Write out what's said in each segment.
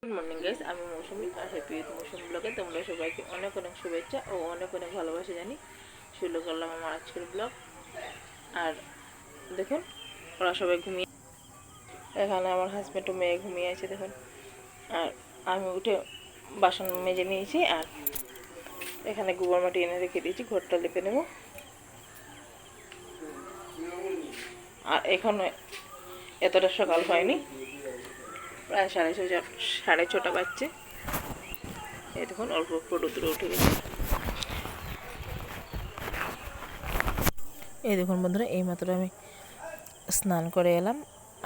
Good morning guys, আমি মৌসুমি আর happy with মৌসুমি ব্লগে তোমরা সবাইকে অনেক অনেক শুভেচ্ছা ও অনেক অনেক ভালোবাসা জানি শুরু করলাম আমার আজকের ব্লগ। আর দেখুন, ওরা সবাই ঘুমিয়ে, এখানে আমার হাজব্যান্ড ও মেয়ে ঘুমিয়ে আছে দেখুন। আর আমি উঠে বাসন মেজে নিয়েছি, আর এখানে গোবর মাটি এনে রেখে দিয়েছি, ঘরটা লেপে নেব। আর এখনো এতটা সকাল হয়নি, প্রায় সাড়ে ছটা বাজছে। এই দেখুন অল্প অল্প রোদ্র উঠে গেছে। এই দেখুন বন্ধুরা, এইমাত্র আমি স্নান করে এলাম,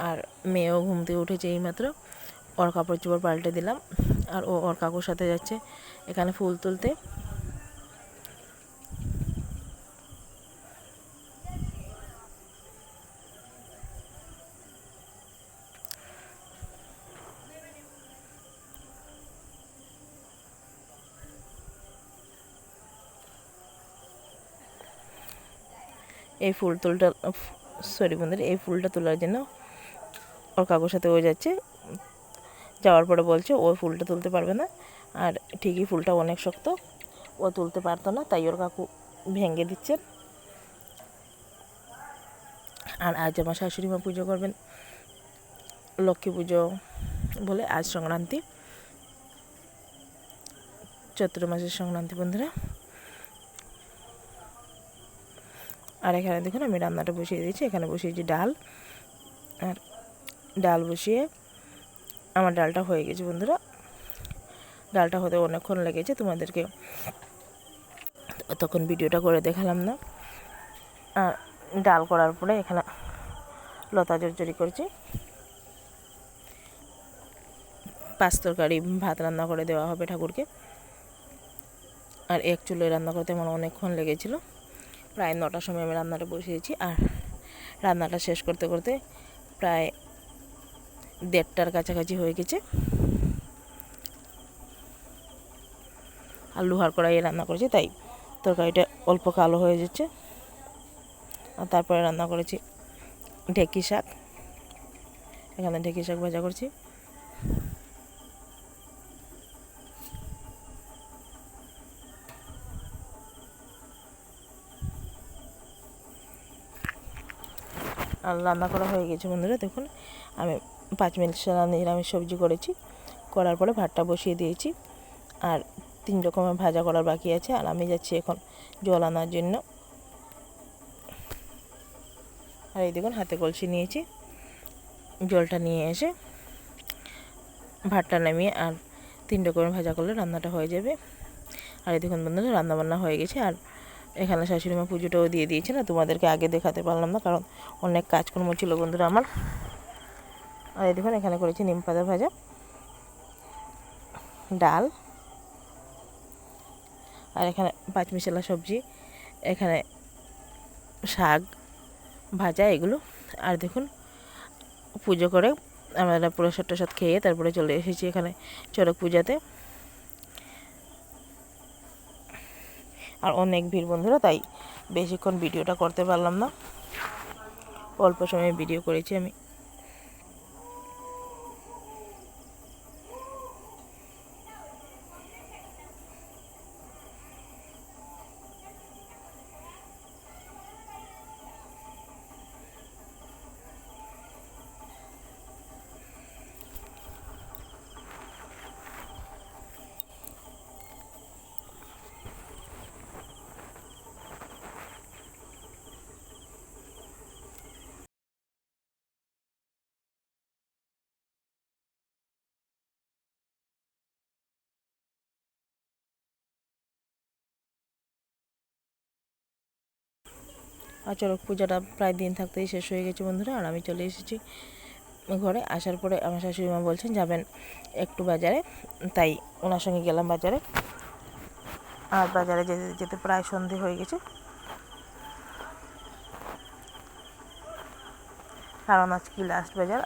আর মেয়েও ঘুম থেকে উঠেছে এইমাত্র। ওর কাপড় চোপড় পাল্টে দিলাম, আর ও ওর কাকুর সাথে যাচ্ছে এখানে ফুল তুলতে। এই বন্ধুরা, এই ফুলটা তোলার জন্য ওর কাকুর সাথে ও যাচ্ছে। যাওয়ার পরে বলছে ও ফুলটা তুলতে পারবে না, আর ঠিকই ফুলটা অনেক শক্ত, ও তুলতে পারতো না, তাই ওর কাকু ভেঙে দিচ্ছেন। আর আজ আমার শাশুড়ি মা পুজো করবেন, লক্ষ্মী পুজো বলে। আজ সংক্রান্তি, চৈত্র মাসের সংক্রান্তি বন্ধুরা। আর এখানে দেখুন আমি রান্নাটা বসিয়ে দিয়েছি, এখানে বসিয়েছি ডাল। আর ডাল বসিয়ে আমার ডালটা হয়ে গেছে বন্ধুরা। ডালটা হতে অনেকক্ষণ লেগেছে, তোমাদেরকে তখন ভিডিওটা করে দেখালাম না। আর ডাল করার পরে এখানে লতা চচ্চড়ি করছি, পাঁচ তরকারি ভাত রান্না করে দেওয়া হবে ঠাকুরকে। আর এক চুলোয় রান্না করতে আমার অনেকক্ষণ লেগেছিল, প্রায় 9টার সময় আমি রান্নাটা বসিয়েছি। আর রান্নাটা শেষ করতে করতে প্রায় 1:30টার কাছাকাছি হয়ে গেছে। আর লোহার কড়াইয়ে রান্না করেছি, তাই তরকারিটা অল্প কালো হয়ে যাচ্ছে। আর তারপরে রান্না করেছি ঢেঁকি শাক, এখানে ঢেঁকি শাক ভাজা করছি। আর রান্না করা হয়ে গেছে বন্ধুরা। দেখুন আমি 5 মিনিট নিরামিষ সবজি করেছি, করার পরে ভাতটা বসিয়ে দিয়েছি। আর 3 রকমের ভাজা করার বাকি আছে। আর আমি যাচ্ছি এখন জল আনার জন্য। আর এই দেখুন হাতে কলসি নিয়েছি, জলটা নিয়ে এসে ভাতটা নামিয়ে আর 3 রকমের ভাজা করলে রান্নাটা হয়ে যাবে। আর এই দেখুন বন্ধুরা, রান্নাবান্না হয়ে গেছে। আর এখানে শাশুড়ি মা পুজোটাও দিয়ে দিয়েছে, না তোমাদেরকে আগে দেখাতে পারলাম না, কারণ অনেক কাজকর্ম ছিল বন্ধুরা আমার। আর এই দেখুন এখানে করেছি নিম পাতা ভাজা, ডাল, আর এখানে 5 মিশালা সবজি, এখানে শাক ভাজা এগুলো। আর দেখুন পুজো করে আমরা প্রসাদ টসাদ খেয়ে তারপরে চলে এসেছি এখানে চড়ক পূজাতে। আর অনেক ভিড় বন্ধুরা, তাই বেশিক্ষণ ভিডিওটা করতে পারলাম না, অল্প সময় ভিডিও করেছি আমি। আর চড়ক পূজাটা প্রায় দিন থাকতেই শেষ হয়ে গেছে বন্ধুরা। আর আমি চলে এসেছি ঘরে। আসার পরে আমার শাশুড়ি মা বলছেন যাবেন একটু বাজারে, তাই ওনার সঙ্গে গেলাম বাজারে। আর বাজারে যেতে যেতে প্রায় সন্ধে হয়ে গেছে, কারণ আজকে লাস্ট বাজার।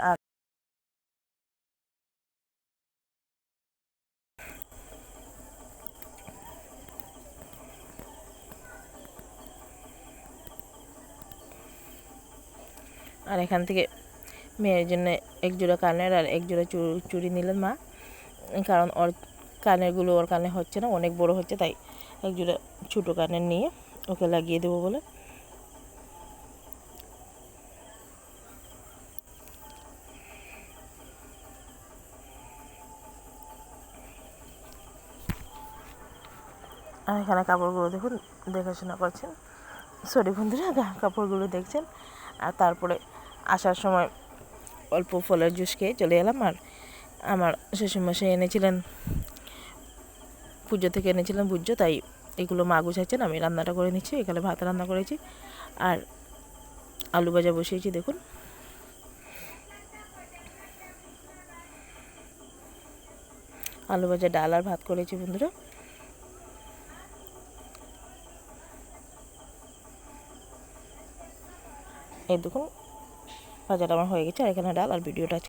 আর এখান থেকে মেয়ের জন্য এক জোড়া কানের আর এক জোড়া চুড়ি নিলেন মা। কারণ ওর কানেরগুলো ওর কানে হচ্ছে না, অনেক বড় হচ্ছে, তাই এক জোড়া ছোটো কানের নিয়ে ওকে লাগিয়ে দেবো বলে। আর এখানে কাপড়গুলো দেখুন দেখাশোনা করছেন, সরি বন্ধুরা, কাপড়গুলো দেখছেন। আর তারপরে আসার সময় অল্প ফলের জুস খেয়ে চলে এলাম। আর আমার শ্বশুরমশাই এনেছিলেন, পুজো থেকে এনেছিলেন ভুজ্য, তাই এগুলো মা গুছাচ্ছেন, আমি রান্নাটা করে নিচ্ছি। এখানে ভাত রান্না করেছি আর আলু ভাজা বসিয়েছি। দেখুন আলু ভাজা, ডাল আর ভাত করেছি বন্ধুরা। এই দেখুন ভাজাটা আমার হয়ে গেছে, আর এখানে ডাল। আর ভিডিওটা